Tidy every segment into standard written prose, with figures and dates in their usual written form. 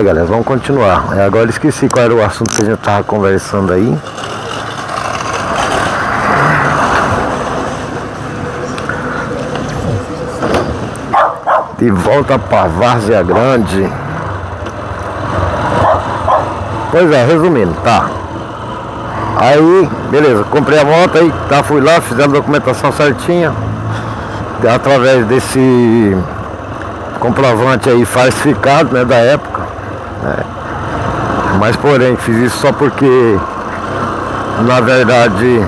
Galera, vamos continuar. Agora eu esqueci qual era o assunto que a gente tava conversando aí. De volta pra Várzea Grande. Pois é, resumindo, tá. Aí, beleza, comprei a moto aí, tá, fui lá, fizemos a documentação certinha. Através desse comprovante aí falsificado, né, da época, né? Mas porém, fiz isso só porque, na verdade,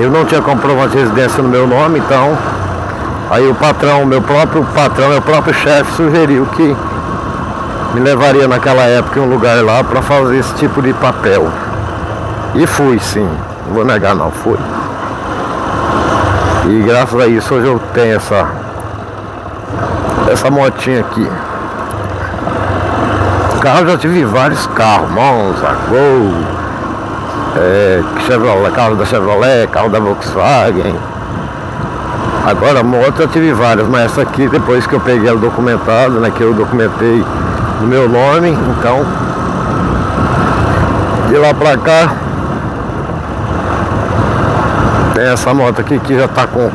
eu não tinha comprovante de residência no meu nome, então aí o patrão, meu próprio chefe sugeriu que me levaria naquela época em um lugar lá para fazer esse tipo de papel. E fui, sim, não vou negar não, fui. E graças a isso hoje eu tenho essa motinha aqui. Carro, já tive vários carros, Monza, Gol, Chevrolet, carro da Chevrolet, carro da Volkswagen. Agora moto eu tive várias, mas essa aqui depois que eu peguei ela documentada, né, que eu documentei no meu nome, então de lá pra cá tem essa moto aqui que já tá com,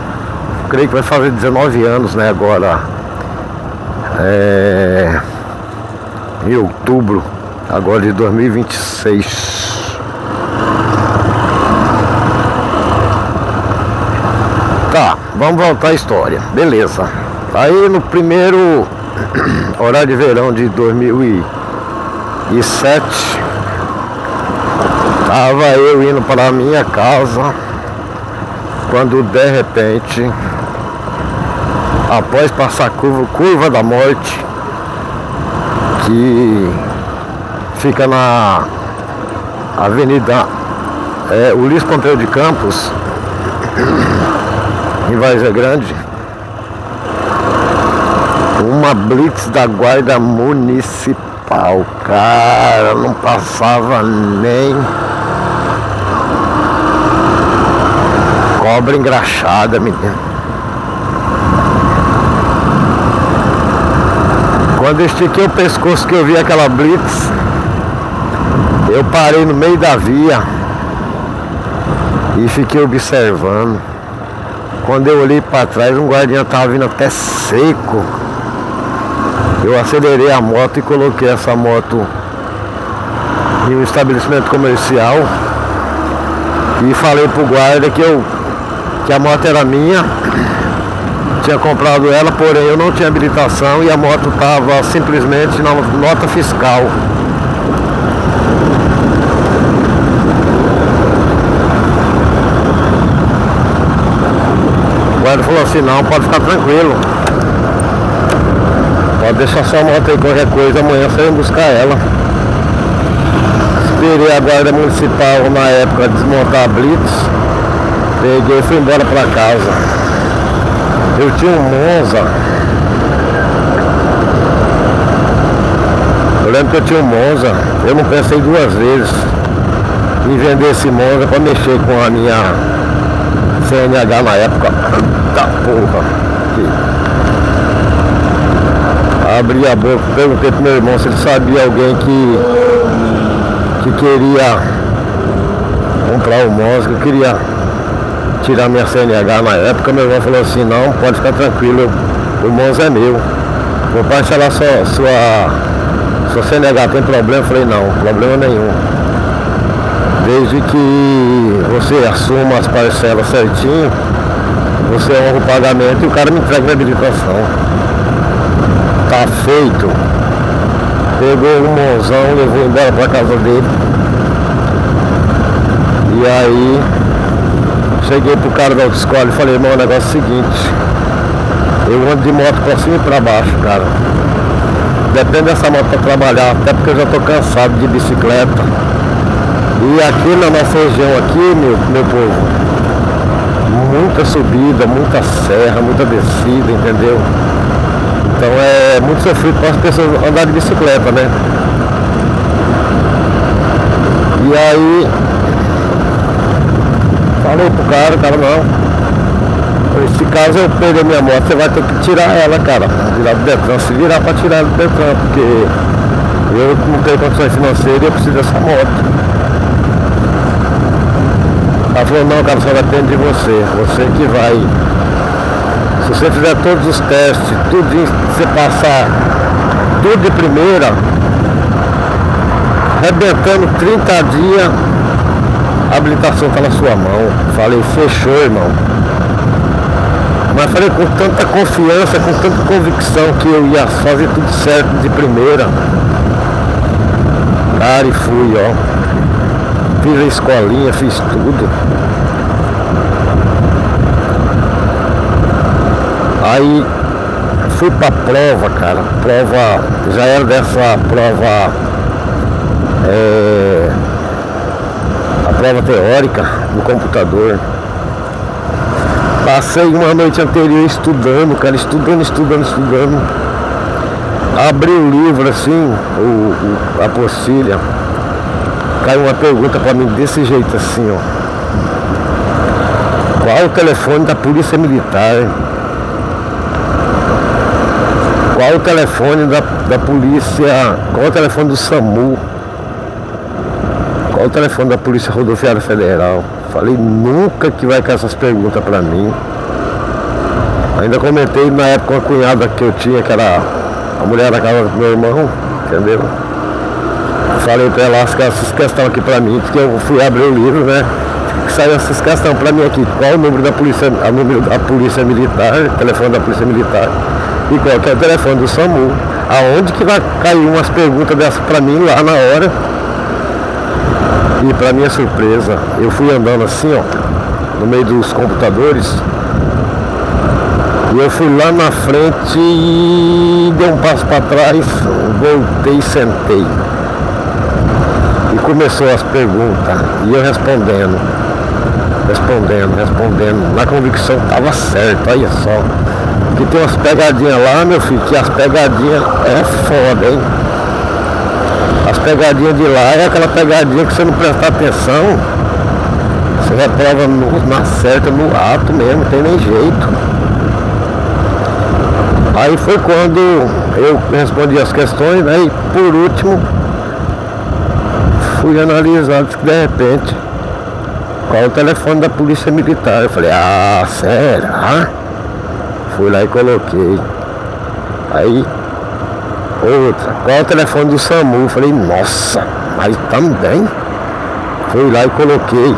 creio que vai fazer 19 anos, né, agora em outubro agora de 2026. Tá, vamos voltar à história, beleza. Aí no primeiro horário de verão de 2007, tava eu indo para a minha casa, quando de repente, após passar a curva da morte, que fica na Avenida Ulisses Pompeu de Campos, em Várzea Grande, uma blitz da guarda municipal, cara, não passava nem cobra engraxada, menino. Quando eu estiquei o pescoço que eu vi aquela blitz, eu parei no meio da via e fiquei observando. Quando eu olhei para trás, um guardinha estava vindo até seco. Eu acelerei a moto e coloquei essa moto em um estabelecimento comercial e falei pro guarda que a moto era minha, tinha comprado ela, porém eu não tinha habilitação e a moto estava simplesmente na nota fiscal. O guarda falou assim: não, pode ficar tranquilo, pode deixar sua moto aí, qualquer coisa, amanhã você vai buscar ela. Esperei a guarda municipal na época desmontar a blitz, peguei e fui embora pra casa. Eu tinha um Monza, eu lembro que eu tinha um Monza, eu não pensei duas vezes em vender esse Monza pra mexer com a minha CNH na época. Tá porra. Abri a boca, perguntei pro meu irmão se ele sabia alguém que queria comprar o Monza, que eu queria tirar minha CNH na época. Meu irmão falou assim: não, pode ficar tranquilo, o Monza é meu, vou parcelar sua CNH, tem problema? Eu falei: não, problema nenhum, desde que você assuma as parcelas certinho, você honra o pagamento e o cara me entrega a habilitação. Tá feito. Pegou o Monzão, levou embora pra casa dele. E aí cheguei pro cara da autoescola e falei: irmão, o negócio é o seguinte, eu ando de moto pra cima e pra baixo, cara. Depende dessa moto pra trabalhar, até porque eu já tô cansado de bicicleta. E aqui na nossa região aqui, meu povo, muita subida, muita serra, muita descida, entendeu? Então é muito sofrido para as pessoas andar de bicicleta, né? E aí falei pro cara, não, Nesse caso eu perder minha moto, você vai ter que tirar ela, cara. Virar do Detran, se virar pra tirar do Detran, porque eu não tenho condições financeiras e eu preciso dessa moto. Ela falou, não, cara, só depende de você. Você que vai. Se você fizer todos os testes, tudo, se você passar tudo de primeira, arrebentando 30 dias, a habilitação está na sua mão. Falei, fechou, irmão. Mas falei com tanta confiança, com tanta convicção que eu ia fazer tudo certo de primeira. Cara, e fui, ó. Fiz a escolinha, fiz tudo. Aí fui pra prova, cara. Prova, já era dessa prova, a prova teórica no computador. Passei uma noite anterior estudando, cara, estudando. Abri o livro assim, a apostila. Caiu uma pergunta pra mim desse jeito assim, ó. Qual o telefone da Polícia Militar? Qual o telefone da polícia? Qual o telefone do SAMU? Qual o telefone da Polícia Rodoviária Federal? Falei, nunca que vai cair essas perguntas pra mim. Ainda comentei na época com a cunhada que eu tinha, que era a mulher da casa do meu irmão, entendeu? Falei pra ela, essas questões aqui pra mim, porque eu fui abrir o livro, né? Que saiu essas questões pra mim aqui. Qual o número da polícia, o número da Polícia Militar, telefone da Polícia Militar, e qual que é o telefone do SAMU. Aonde que vai cair umas perguntas dessas pra mim lá na hora? E pra minha surpresa, eu fui andando assim, ó, no meio dos computadores, e eu fui lá na frente e dei um passo pra trás, voltei e sentei. E começou as perguntas, e eu respondendo, na convicção que tava certo, olha só. Que tem umas pegadinhas lá, meu filho, que as pegadinhas é foda, hein? As pegadinhas de lá é aquela pegadinha que você não prestar atenção, você reprova na certa, no ato mesmo, não tem nem jeito. Aí foi quando eu respondi as questões, né? E por último fui analisado que de repente qual o telefone da Polícia Militar. Eu falei, ah, será? Fui lá e coloquei. Aí outra, qual é o telefone do SAMU? Eu falei, nossa, mas também. Fui lá e coloquei.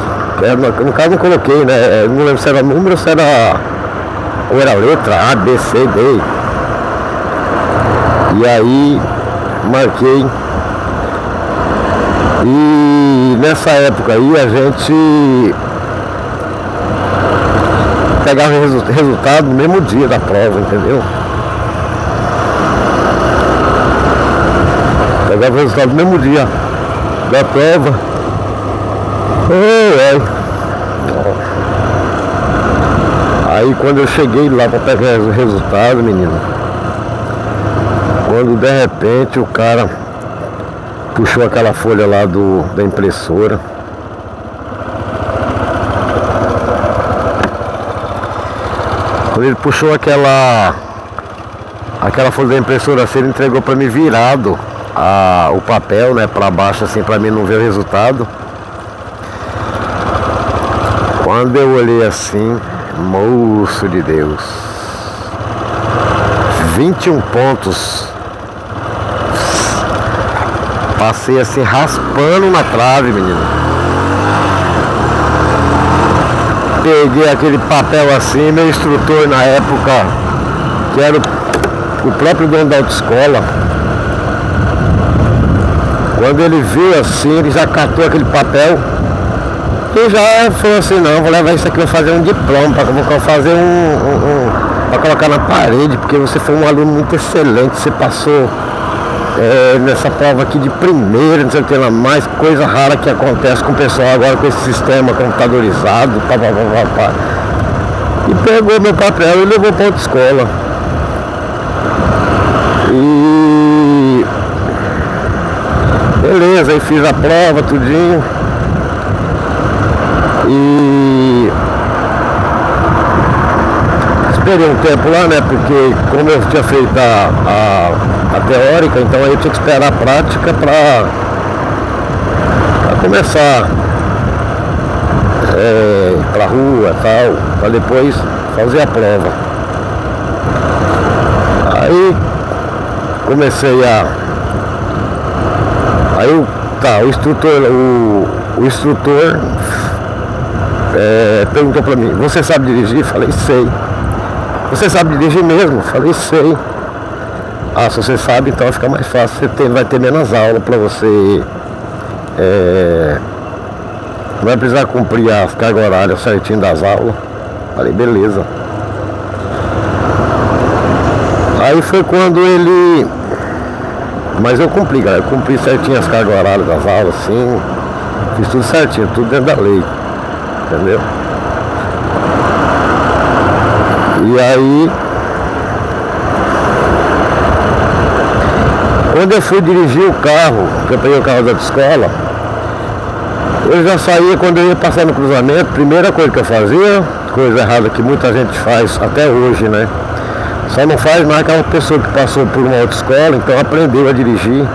No caso não coloquei, né? Não lembro se era número ou se era. Ou era letra A, B, C, D. E aí marquei. E nessa época aí a gente pegava o resultado no mesmo dia da prova, entendeu? Pegava o resultado no mesmo dia da prova. Aí quando eu cheguei lá para pegar o resultado, menino, quando de repente o cara puxou aquela folha lá da impressora, quando ele puxou aquela folha da impressora assim, ele entregou para mim virado o papel, né, para baixo assim, para mim não ver o resultado. Quando eu olhei assim, moço de Deus, 21 pontos. Passei assim, raspando na trave, menino. Peguei aquele papel assim, meu instrutor na época, que era o próprio dono da autoescola. Quando ele viu assim, ele já catou aquele papel e já falou assim, não, vou levar isso aqui, vou fazer um diploma, vou fazer para colocar na parede, porque você foi um aluno muito excelente, você passou nessa prova aqui de primeira, não sei o que lá mais, coisa rara que acontece com o pessoal agora com esse sistema computadorizado, pá. E pegou meu papel e levou para outra escola. E beleza, aí fiz a prova, tudinho. esperei um tempo lá, né? Porque como eu tinha feito a teórica, então aí eu tinha que esperar a prática para começar pra rua e tal, para depois fazer a prova. Aí comecei aí o instrutor perguntou pra mim: você sabe dirigir? Falei: sei. Você sabe dirigir mesmo? Falei: sei. Ah, se você sabe, então fica mais fácil, vai ter menos aula pra você, não vai precisar cumprir as cargas horárias certinho das aulas. Falei: beleza. Aí foi quando ele... Mas eu cumpri, galera. Eu cumpri certinho as cargas horárias das aulas, assim. Fiz tudo certinho, tudo dentro da lei. Entendeu? E aí... Quando eu fui dirigir o carro, que eu peguei o carro da escola, eu já saía, quando eu ia passar no cruzamento, primeira coisa que eu fazia, coisa errada que muita gente faz até hoje, né? Só não faz mais aquela pessoa que passou por uma outra escola, então aprendeu a dirigir,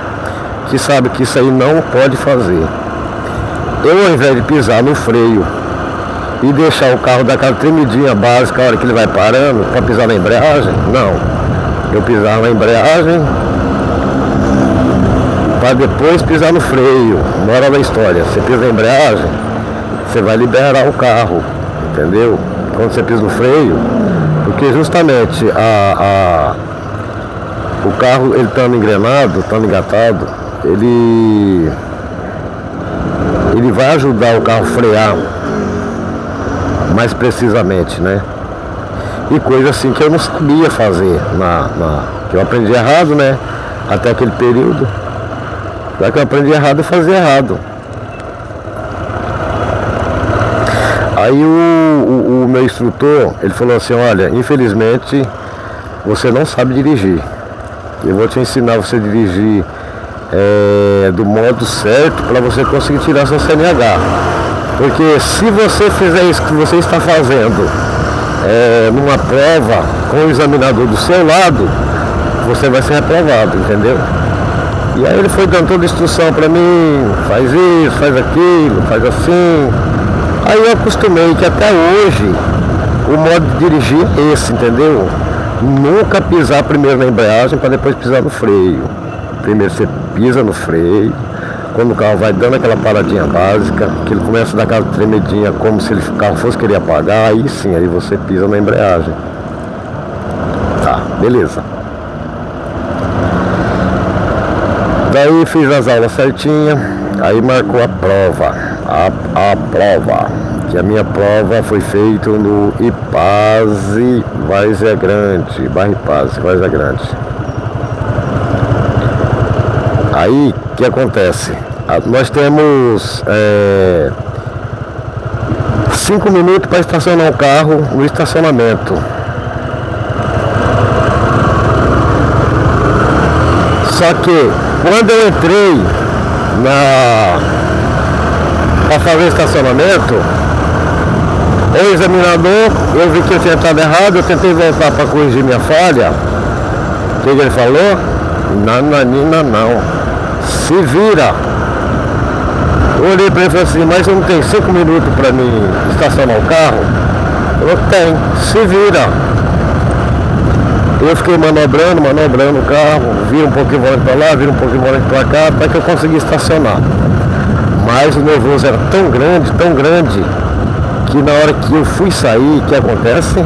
que sabe que isso aí não pode fazer. Eu, ao invés de pisar no freio e deixar o carro daquela tremidinha básica, a hora que ele vai parando, para pisar na embreagem, não. Eu pisava na embreagem para depois pisar no freio. Moral da história: você pisa na embreagem, você vai liberar o carro, entendeu? Quando você pisa no freio, porque justamente o carro, ele estando engrenado, estando engatado, ele vai ajudar o carro a frear mais precisamente, né? E coisa assim que eu não sabia fazer, que eu aprendi errado, né? Até aquele período. Já que eu aprendi errado, eu fazia errado. Aí o meu instrutor, ele falou assim: olha, infelizmente você não sabe dirigir. Eu vou te ensinar você a dirigir do modo certo para você conseguir tirar seu CNH. Porque se você fizer isso que você está fazendo numa prova com o examinador do seu lado, você vai ser reprovado, entendeu? E aí ele foi dando toda a instrução para mim: faz isso, faz aquilo, faz assim. Aí eu acostumei que até hoje o modo de dirigir é esse, entendeu? Nunca pisar primeiro na embreagem para depois pisar no freio. Primeiro você pisa no freio, quando o carro vai dando aquela paradinha básica, que ele começa a dar aquela tremedinha como se o carro fosse querer apagar, aí sim, aí você pisa na embreagem. Tá, beleza. Daí fiz as aulas certinhas, aí marcou a prova. A prova, que a minha prova foi feita no Ipase Várzea Grande, bairro Ipase, Várzea Grande. Aí, o que acontece? Nós temos 5 minutos para estacionar o carro no estacionamento. Só que, quando eu entrei para fazer o estacionamento, o examinador, eu vi que eu tinha entrado errado, eu tentei voltar para corrigir minha falha. O que ele falou? Nananina não. Se vira. Eu olhei para ele e falei assim: mas eu não tenho 5 minutos para mim estacionar o carro? Ele falou: tem, se vira. Eu fiquei manobrando o carro, vira um pouquinho o volante para lá, vira um pouquinho o volante para cá, até que eu consegui estacionar. Mas o nervoso era tão grande, que na hora que eu fui sair, o que acontece?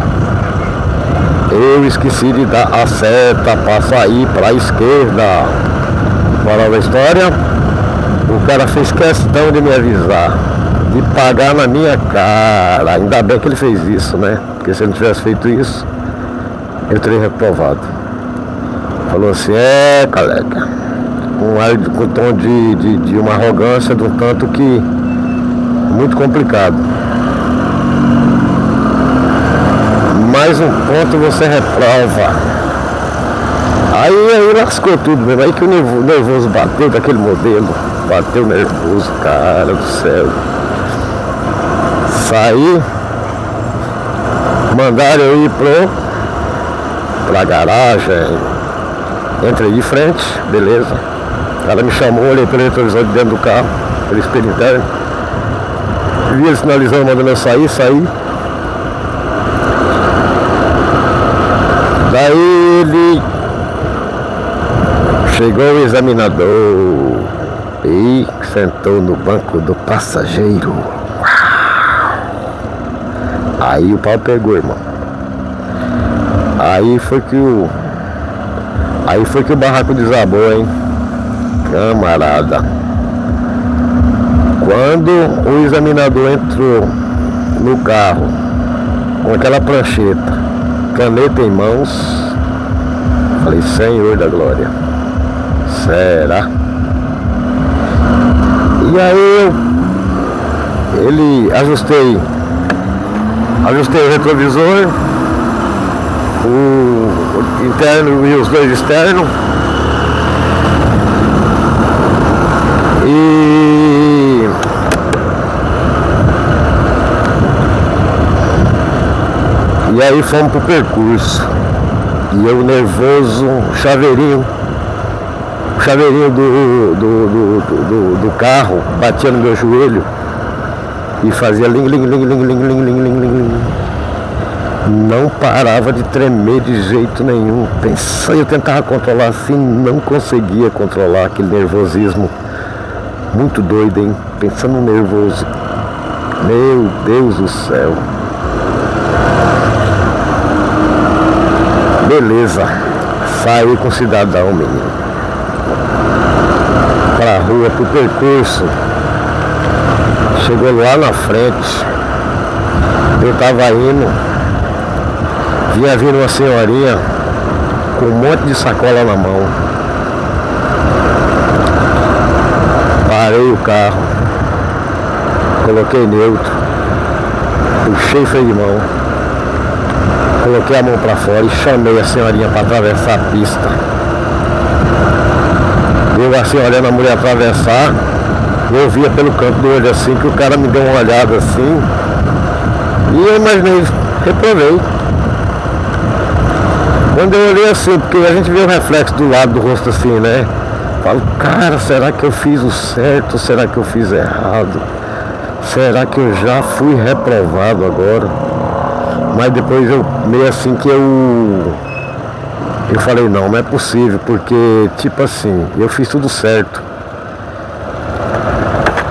Eu esqueci de dar a seta para sair para a esquerda. Moral da história: o cara fez questão de me avisar, de pagar na minha cara. Ainda bem que ele fez isso, né? Porque se ele não tivesse feito isso, eu teria reprovado. Falou assim: colega, com tom de uma arrogância, de um tanto que muito complicado. Mais um ponto você reprova. Aí lascou tudo mesmo. Aí que o nervoso bateu daquele modelo. Bateu nervoso, cara do céu. Saí. Mandaram eu ir pra garagem. Entrei de frente, beleza. O cara me chamou, olhei pelo retrovisor de dentro do carro, pelo espelho interno. Vi ele sinalizando, mandando eu sair. Daí ele chegou o examinador e sentou no banco do passageiro. Aí o pau pegou, irmão. Aí foi que o barraco desabou, hein? Camarada. Quando o examinador entrou no carro com aquela prancheta, caneta em mãos, falei, Senhor da glória, será? E aí ajustei o retrovisor, o interno e os dois externos, e aí fomos pro percurso. E eu nervoso, chaveirinho do carro batia no meu joelho e fazia ling. Não parava de tremer de jeito nenhum. Eu tentava controlar assim, não conseguia controlar aquele nervosismo. Muito doido, hein? Pensando no nervoso. Meu Deus do céu. Beleza. Saí com o cidadão, menino. Pra rua, pro percurso. Chegou lá na frente. Eu tava indo. Vinha vindo uma senhorinha com um monte de sacola na mão. Parei o carro, coloquei neutro, puxei freio de mão, coloquei a mão pra fora e chamei a senhorinha para atravessar a pista. Eu assim olhando a mulher atravessar, eu via pelo canto do olho assim que o cara me deu uma olhada assim e eu imaginei, reprovei. Quando eu olhei assim, porque a gente vê o reflexo do lado do rosto assim, né? Falo, cara, será que eu fiz o certo? Será que eu fiz errado? Será que eu já fui reprovado agora? Mas depois eu meio assim que eu falei, não é possível, porque tipo assim, eu fiz tudo certo.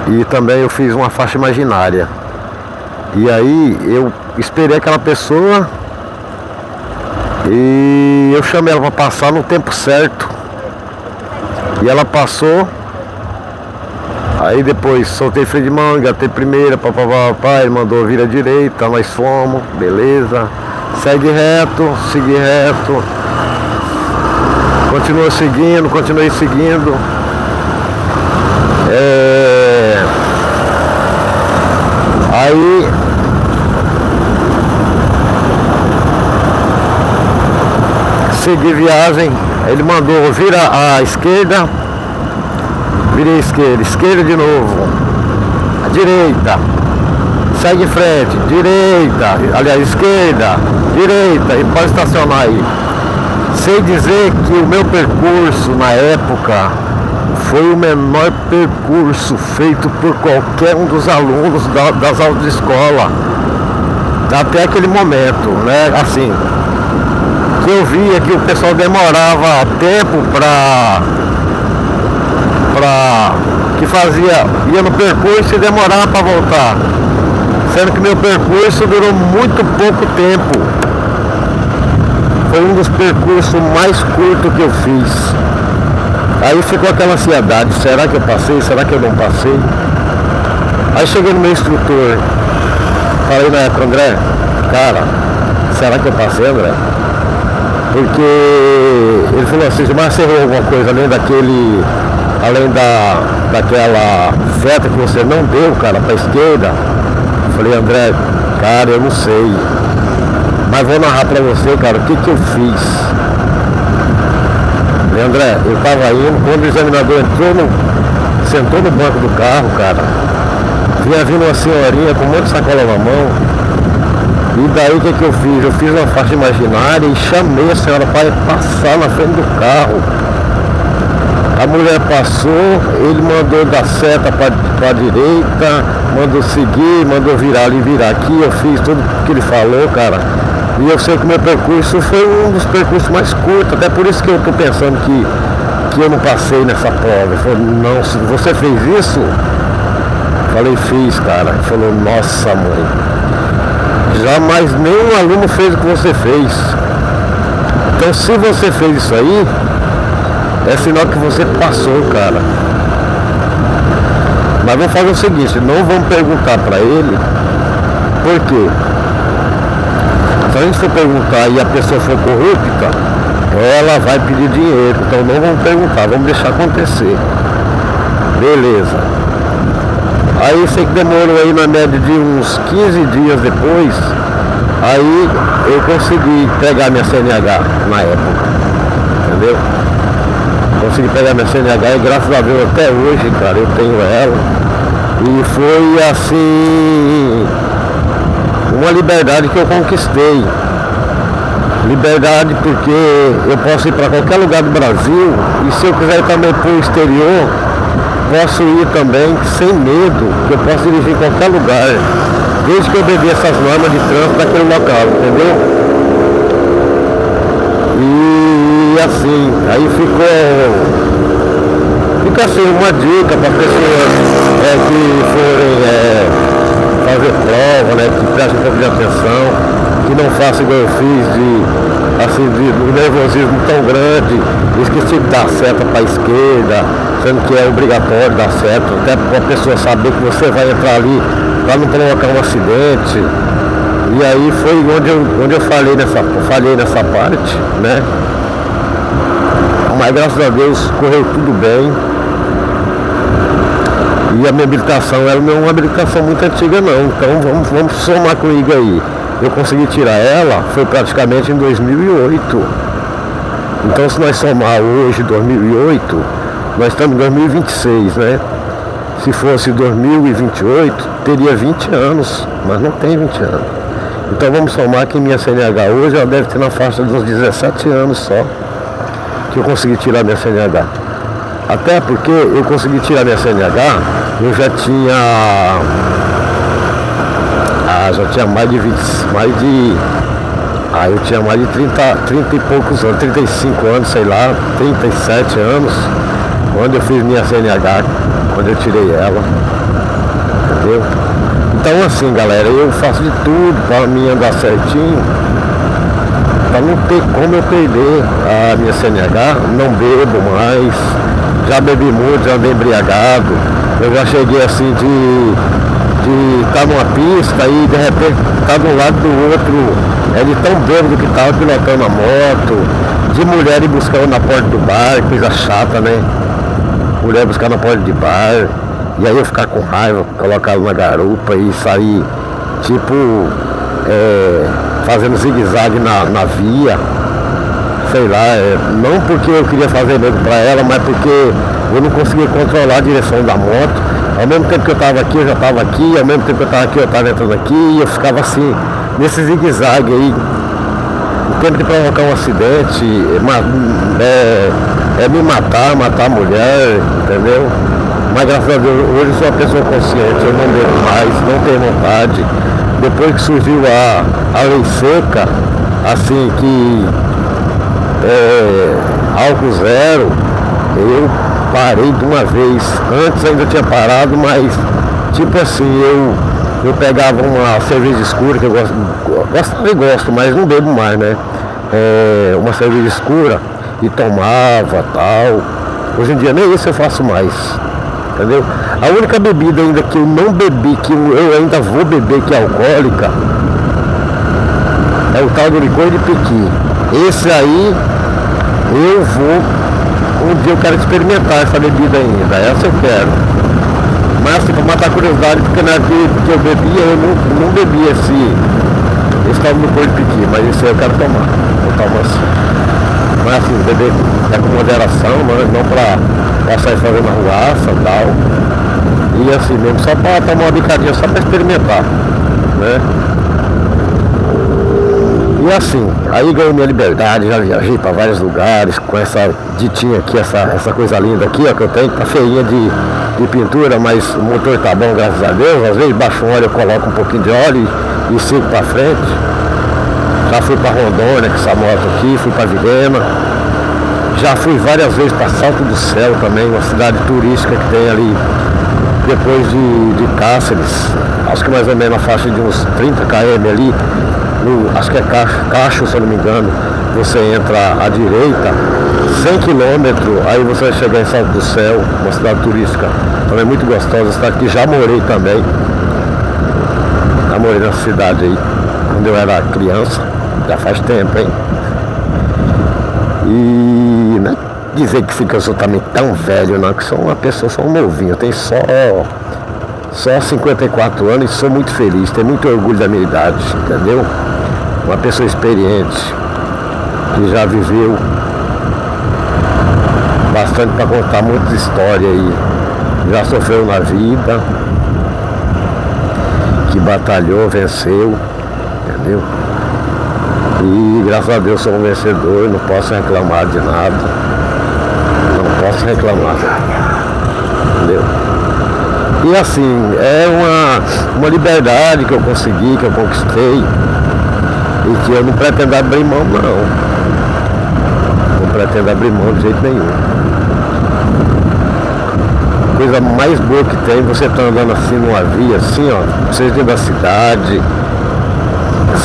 E também eu fiz uma faixa imaginária. E aí eu esperei aquela pessoa e eu chamei ela para passar no tempo certo. E ela passou. Aí depois soltei freio de mão, engatei primeira, ele mandou vira direita, nós fomos, beleza. Segui reto. Continuei seguindo. Aí segui viagem, ele mandou vira à esquerda, virei à esquerda de novo, à direita, segue em frente, direita, aliás, esquerda, direita, e pode estacionar aí. Sei dizer que o meu percurso na época foi o menor percurso feito por qualquer um dos alunos das autoescolas até aquele momento, né? Assim, que eu via que o pessoal demorava tempo ia no percurso e demorava para voltar, sendo que meu percurso durou muito pouco tempo. Foi um dos percursos mais curtos que eu fiz. Aí ficou aquela ansiedade, será que eu passei, será que eu não passei? Aí cheguei no meu instrutor, falei na época, André, cara, será que eu passei, André? Porque ele falou assim, mas você errou alguma coisa além daquela seta que você não deu, cara, pra esquerda? Eu falei, André, cara, eu não sei, mas vou narrar pra você, cara, o que eu fiz. Eu falei, André, eu tava indo, quando o examinador sentou no banco do carro, cara, vinha vindo uma senhorinha com um monte de sacola na mão. E daí o que eu fiz? Eu fiz uma faixa imaginária e chamei a senhora para passar na frente do carro. A mulher passou, ele mandou dar seta para a direita, mandou seguir, mandou virar ali, virar aqui. Eu fiz tudo que ele falou, cara. E eu sei que o meu percurso foi um dos percursos mais curtos, até por isso que eu estou pensando que eu não passei nessa prova. Ele falou, não, se você fez isso? Eu falei, fiz, cara. Ele falou, nossa, mãe, jamais nenhum aluno fez o que você fez. Então se você fez isso aí, é sinal que você passou, cara. Mas vamos fazer o seguinte, não vamos perguntar para ele por quê. Se a gente for perguntar e a pessoa for corrupta, ela vai pedir dinheiro. Então não vamos perguntar, vamos deixar acontecer. Beleza. Aí sei que demorou aí na média de uns 15 dias depois, aí eu consegui pegar minha CNH na época. Entendeu? Consegui pegar minha CNH e graças a Deus até hoje, cara, eu tenho ela. E foi assim, uma liberdade que eu conquistei. Liberdade porque eu posso ir para qualquer lugar do Brasil e se eu quiser ir também para o exterior, posso ir também sem medo, que eu posso dirigir em qualquer lugar, desde que eu obedeça as normas de trânsito daquele local, entendeu? E assim, aí fica assim uma dica para pessoas que forem fazer prova, né, que prestem um pouco de atenção, que não façam igual eu fiz, de um nervosismo tão grande, esqueci de dar seta para a esquerda, sendo que é obrigatório dar seta, até para a pessoa saber que você vai entrar ali para não provocar um acidente. E aí foi onde eu falei nessa parte, né? Mas graças a Deus correu tudo bem. E a minha habilitação, ela não é uma habilitação muito antiga não, então vamos somar comigo aí. Eu consegui tirar ela, foi praticamente em 2008. Então se nós somar hoje 2008, nós estamos em 2026, né? Se fosse 2028, teria 20 anos, mas não tem 20 anos. Então vamos somar que minha CNH hoje ela deve ter na faixa dos 17 anos só que eu consegui tirar minha CNH. Até porque eu consegui tirar minha CNH, eu já tinha mais de 20, eu tinha mais de 30 e poucos anos, 35 anos, sei lá, 37 anos, quando eu fiz minha CNH, quando eu tirei ela, entendeu? Então assim, galera, eu faço de tudo para mim andar certinho, para não ter como eu perder a minha CNH, não bebo mais, já bebi muito, já andei embriagado, eu já cheguei assim de estar numa pista e de repente estar de um lado do outro, de tão bêbado que estava pilotando a moto, de mulher ir buscando na porta do bar, coisa chata, né? Mulher buscar na porta de bar, e aí eu ficar com raiva, colocar ela na garupa e sair, tipo, fazendo zigue-zague na via, sei lá, não porque eu queria fazer medo pra ela, mas porque eu não conseguia controlar a direção da moto. Ao mesmo tempo que eu estava aqui, eu já estava aqui, ao mesmo tempo que eu estava aqui, eu estava entrando aqui, e eu ficava assim, nesse zigue-zague aí, o tempo de provocar um acidente, me matar a mulher, entendeu? Mas graças a Deus, hoje eu sou uma pessoa consciente, eu não bebo mais, não tenho vontade. Depois que surgiu a lei seca, assim, que álcool zero, eu parei de uma vez. Antes ainda tinha parado, mas tipo assim, eu pegava uma cerveja escura, que eu gosto, mas não bebo mais, né? Uma cerveja escura e tomava, tal. Hoje em dia nem isso eu faço mais, entendeu? A única bebida ainda que eu não bebi, que eu ainda vou beber, que é alcoólica, é o tal do licor de piqui. Esse aí eu vou. Um dia eu quero experimentar essa bebida ainda, essa eu quero. Mas assim, para matar a curiosidade, porque na época que eu bebia, eu não bebia esse tal do licor de piqui, mas esse aí eu quero tomar. Eu tomo assim. Mas assim, beber com moderação, não para sair fazendo arruaça e tal. E assim mesmo, só para tomar uma bicadinha, só para experimentar, né? E assim, aí ganhei minha liberdade, já viajei para vários lugares com essa ditinha aqui, essa coisa linda aqui, ó, que eu tenho, tá feinha de pintura, mas o motor tá bom, graças a Deus. Às vezes baixo um óleo, eu coloco um pouquinho de óleo e sigo para frente. Já fui para Rondônia com essa moto aqui, fui para Vilhena. Já fui várias vezes para Salto do Céu também, uma cidade turística que tem ali depois de Cáceres. Acho que mais ou menos a faixa de uns 30 km ali. Acho que é Cacho, se eu não me engano. Você entra à direita, 100 km, aí você vai chegar em Salto do Céu, uma cidade turística também muito gostosa, cidade que já morei também. Já morei nessa cidade aí, quando eu era criança, já faz tempo, hein? E não é dizer que eu sou também tão velho, não, que sou uma pessoa, sou um novinho, eu tenho só 54 anos e sou muito feliz, tenho muito orgulho da minha idade, entendeu? Uma pessoa experiente, que já viveu bastante para contar muitas histórias aí, já sofreu na vida, que batalhou, venceu, entendeu? E graças a Deus sou um vencedor, não posso reclamar de nada, não posso reclamar, entendeu? E assim, é uma liberdade que eu consegui, que eu conquistei, e que eu não pretendo abrir mão, não. Não pretendo abrir mão de jeito nenhum. A coisa mais boa que tem, você tá andando assim numa via, assim, ó, seja dentro da cidade,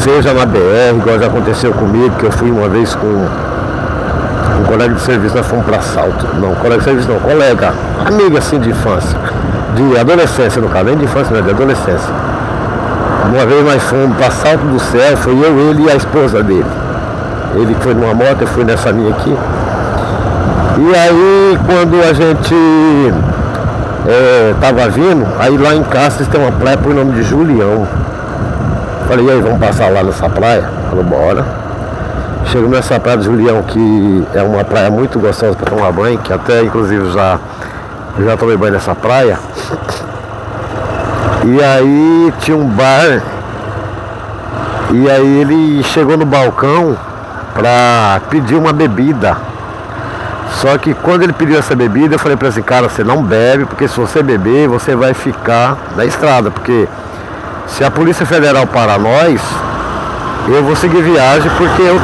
seja na BR, igual já aconteceu comigo, que eu fui uma vez com um colega de serviço, nós fomos para Salto. Não, colega de serviço não, colega, amigo assim de infância, de adolescência no caso, nem de infância, mas de adolescência. Uma vez nós fomos para Salto do Céu, foi eu, ele e a esposa dele. Ele foi numa moto, eu fui nessa minha aqui. E aí quando a gente tava vindo, aí lá em Cáceres tem uma praia por nome de Julião. Falei, e aí, vamos passar lá nessa praia? Falou, bora. Chegamos nessa praia de Julião, que é uma praia muito gostosa para tomar banho, que até inclusive já tomei banho nessa praia. E aí tinha um bar, e aí ele chegou no balcão para pedir uma bebida. Só que quando ele pediu essa bebida, eu falei para esse cara, você não bebe, porque se você beber, você vai ficar na estrada, porque se a Polícia Federal parar nós, eu vou seguir viagem porque eu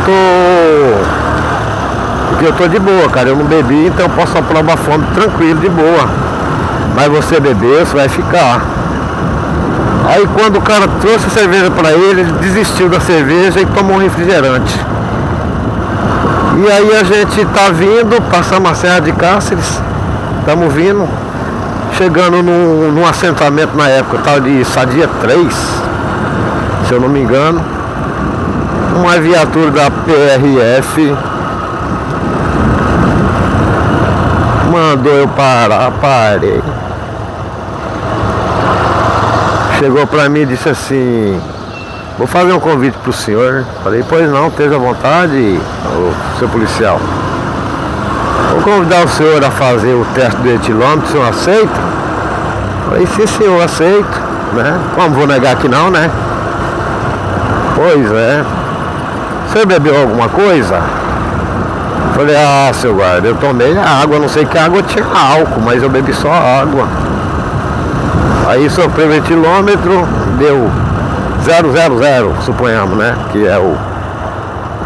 tô de boa, cara. Eu não bebi, então eu posso apurar uma fome tranquilo, de boa. Mas você beber, você vai ficar. Aí quando o cara trouxe a cerveja pra ele desistiu da cerveja e tomou um refrigerante. E aí a gente tá vindo, passamos a Serra de Cáceres, estamos vindo. Chegando num assentamento na época, tal de Sadia 3, se eu não me engano, uma viatura da PRF mandou eu parar, parei. Chegou pra mim e disse assim, vou fazer um convite pro senhor. Falei, pois não, esteja à vontade, seu policial. Vou convidar o senhor a fazer o teste do etilômetro, o senhor aceita? Falei, sim senhor, aceito, né? Como vou negar que não, né? Pois é. Você bebeu alguma coisa? Falei, seu guarda, eu tomei água, não sei que a água tinha álcool, mas eu bebi só água. Aí soprei o etilômetro, deu 000, suponhamos, né? Que é o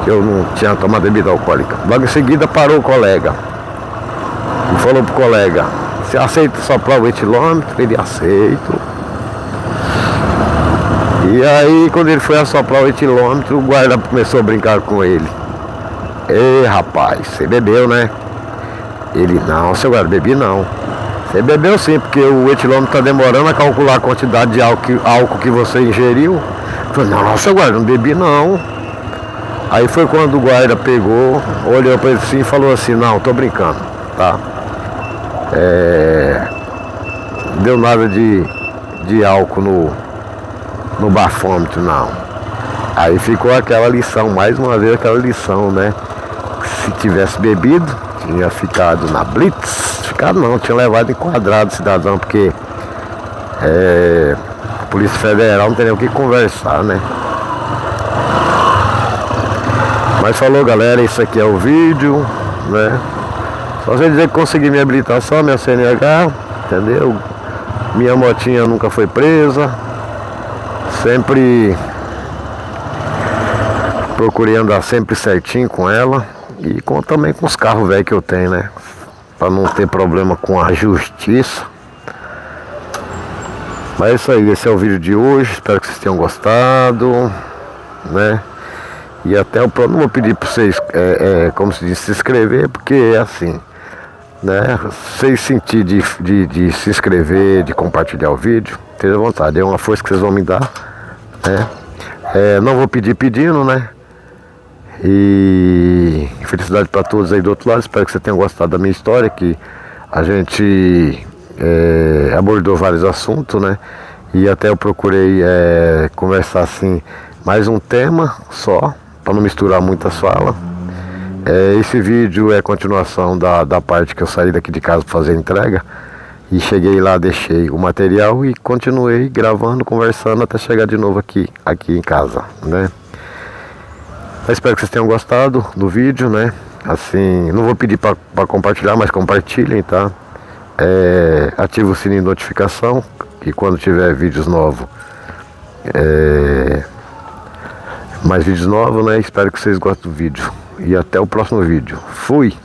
que eu não tinha tomado bebida alcoólica. Logo em seguida parou o colega e falou pro colega, você aceita soprar o etilômetro? Ele, aceito. E aí quando ele foi assoprar o etilômetro, o guarda começou a brincar com ele. Ei rapaz, você bebeu, né? Ele, não, seu guarda, bebi não. Você bebeu sim, porque o etilômetro está demorando a calcular a quantidade de álcool que você ingeriu. Eu falei, não, seu guarda, não bebi não. Aí foi quando o guarda pegou, olhou para ele assim e falou assim, não, tô brincando, tá? Deu nada de álcool no bafômetro, não. Aí ficou aquela lição, mais uma vez aquela lição, né? Se tivesse bebido, tinha ficado na blitz. Ficado não, tinha levado enquadrado o cidadão, porque a Polícia Federal não tem nem o que conversar, né? Mas falou, galera, isso aqui é o vídeo, né? Só você dizer que consegui minha habilitação, minha CNH, entendeu? Minha motinha nunca foi presa. Sempre procurei andar sempre certinho com ela. E também com os carros velhos que eu tenho, né? Pra não ter problema com a justiça. Mas é isso aí, esse é o vídeo de hoje. Espero que vocês tenham gostado, né? E até o próximo. Não vou pedir pra vocês, como se diz, se inscrever, porque é assim, né? Se vocês sentirem de se inscrever, de compartilhar o vídeo, tenha vontade, é uma força que vocês vão me dar, né? Não vou pedir pedindo, né? E felicidade para todos aí do outro lado. Espero que você tenha gostado da minha história, que a gente abordou vários assuntos, né? E até eu procurei conversar assim, mais um tema só, para não misturar muitas falas. Esse vídeo é continuação da parte que eu saí daqui de casa para fazer a entrega. E cheguei lá, deixei o material e continuei gravando, conversando até chegar de novo aqui em casa, né? Eu espero que vocês tenham gostado do vídeo, né? Assim, não vou pedir para compartilhar, mas compartilhem, tá? Ative o sininho de notificação, que quando tiver vídeos novos, mais vídeos novos, né? Espero que vocês gostem do vídeo. E até o próximo vídeo. Fui!